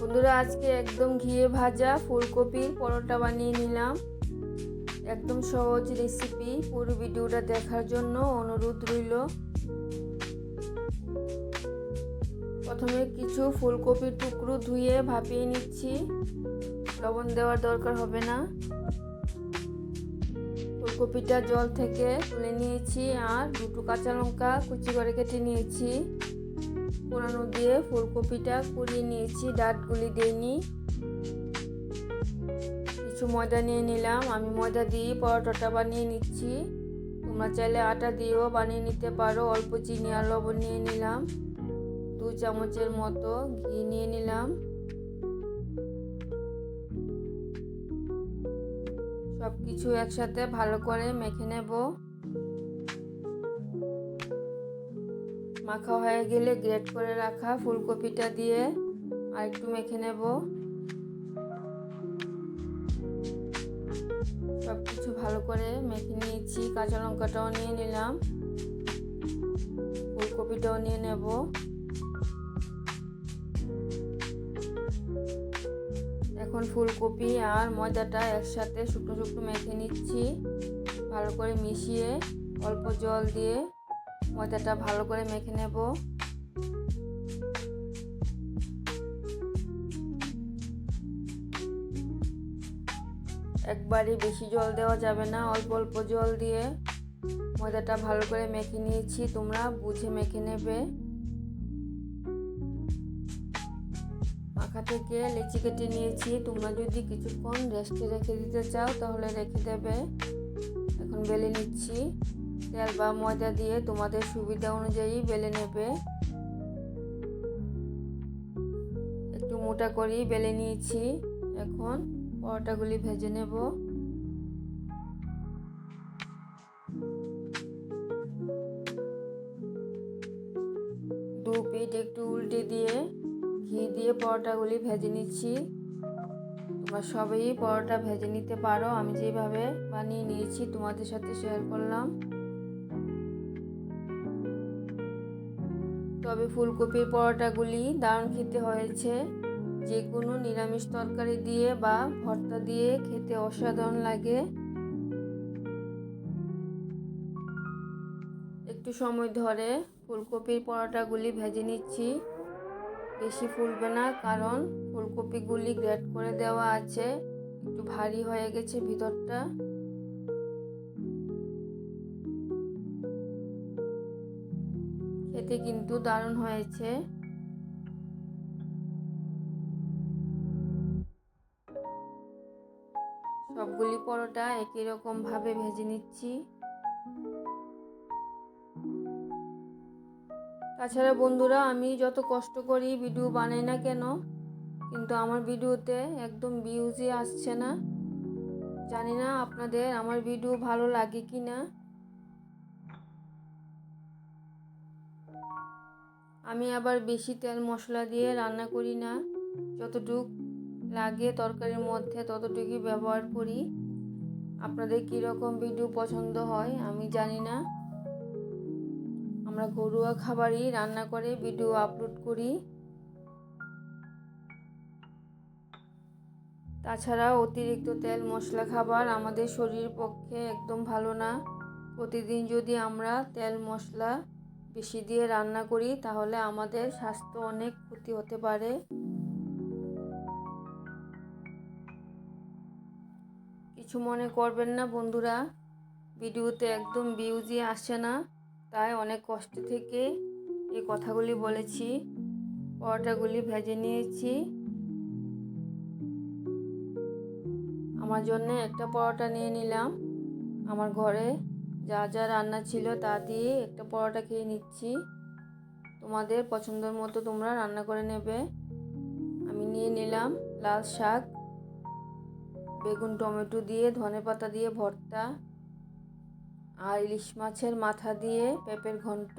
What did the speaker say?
বন্ধুরা, আজকে একদম ঘিয়ে ভাজা ফুলকপির পরোটা বানিয়ে নিলাম। একদম সহজ রেসিপি। পুরো ভিডিওটা দেখার জন্য অনুরোধ রইল। প্রথমে কিছু ফুলকপির টুকরো ধুয়ে ভাপিয়ে নিচ্ছি। লবণ দেওয়ার দরকার হবে না। ফুলকপিটা জল থেকে তুলে নিয়েছি আর দুটো কাঁচা লঙ্কা কুচি করে কেটে নিয়েছি। পোড়ানো দিয়ে ফুলকপিটা কুড়িয়ে নিয়েছি, ডাঁটগুলি দিইনি। কিছু ময়দা নিয়ে নিলাম। আমি ময়দা দিয়ে পরোটাটা বানিয়ে নিচ্ছি। তোমরা চাইলে আটা দিয়েও বানিয়ে নিতে পারো। অল্প চিনি আর লবণ নিয়ে নিলাম। 2 চামচের মতো ঘি নিয়ে নিলাম। সব কিছু একসাথে ভালো করে মেখে নেব। মাখা হয়ে গেলে গ্রেট করে রাখা ফুলকপিটা দিয়ে আর একটু মেখে নেব। সব কিছু ভালো করে মেখে নিয়েছি। কাঁচা লঙ্কাটাও নিয়ে নিলাম, ফুলকপিটাও নিয়ে নেব। এখন ফুলকপি আর ময়দাটা একসাথে শুকনো শুকনো মেখে নিচ্ছি। ভালো করে মিশিয়ে অল্প জল দিয়ে ময়দাটা ভালো করে মেখে নেব। একবারই বেশি জল দেওয়া যাবে না, অল্প অল্প জল দিয়ে ময়দাটা ভালো করে মেখে নিয়েছি। তোমরা বুঝে মেখে নেবে। মাখা থেকে লেচি কেটে নিয়েছি। তোমরা যদি কিছুক্ষণ রেস্টে রেখে দিতে চাও তাহলে রেখে দেবে। এখন বেলে নিচ্ছি। তেল বা ময়দা দিয়ে তোমাদের সুবিধা অনুযায়ী বেলে নেবে। একটু মোটা করেই বেলে নিয়েছি। এখন পরোটাগুলি ভেজে নেব। দু পিঠ একটু উল্টে দিয়ে ঘি দিয়ে পরোটাগুলি ভেজে নিচ্ছি। তোমরা সবাই পরোটা ভেজে নিতে পারো। আমি যেভাবে বানিয়ে নিয়েছি তোমাদের সাথে শেয়ার করলাম। তবে ফুলকপির পরোটাগুলি দারুণ খেতে হয়েছে। যে কোনো নিরামিষ তরকারি দিয়ে বা ভর্তা দিয়ে খেতে অসাধারণ লাগে। একটু সময় ধরে ফুলকপির পরোটাগুলি ভেজে নিচ্ছি। বেশি ফুলবে না, কারণ ফুলকপিগুলি গ্রেট করে দেওয়া আছে। একটু ভারী হয়ে গেছে ভিতরটা। খেতে কিন্তু দারুণ হয়েছে। সবগুলি পরোটা একই রকম ভাবে ভেজে নিচ্ছি। তাছাড়া বন্ধুরা, আমি যত কষ্ট করি ভিডিও বানাই না কেন, কিন্তু আমার ভিডিওতে একদম ভিউজই আসছে না। জানি না আপনাদের আমার ভিডিও ভালো লাগে কি না। আমি আবার বেশি তেল মশলা দিয়ে রান্না করি না। যতটুক লাগে তরকারির মধ্যে ততটুকুই ব্যবহার করি। আপনাদের কীরকম ভিডিও পছন্দ হয় আমি জানি না। আমরা ঘরোয়া খাবারই রান্না করে ভিডিও আপলোড করি। তাছাড়া অতিরিক্ত তেল মশলা খাবার আমাদের শরীরের পক্ষে একদম ভালো না। প্রতিদিন যদি আমরা তেল মশলা বেশি দিয়ে রান্না করি তাহলে আমাদের স্বাস্থ্য অনেক ক্ষতি হতে পারে। কিছু মনে করবেন না বন্ধুরা, ভিডিওতে একদম ভিউজই আসে না, তাই অনেক কষ্ট থেকে এই কথাগুলি বলেছি। পরোটাগুলি ভেজে নিয়েছি। আমার জন্য একটা পরোটা নিয়ে নিলাম। আমার ঘরে যা যা রান্না ছিল তা দিয়ে একটা পরোটা খেয়ে নিচ্ছি। তোমাদের পছন্দের মতো তোমরা রান্না করে নেবে। আমি নিয়ে নিলাম লাল শাক, বেগুন টমেটো দিয়ে ধনেপাতা দিয়ে ভর্তা, আর ইলিশ মাছের মাথা দিয়ে পেঁপের ঘন্ট।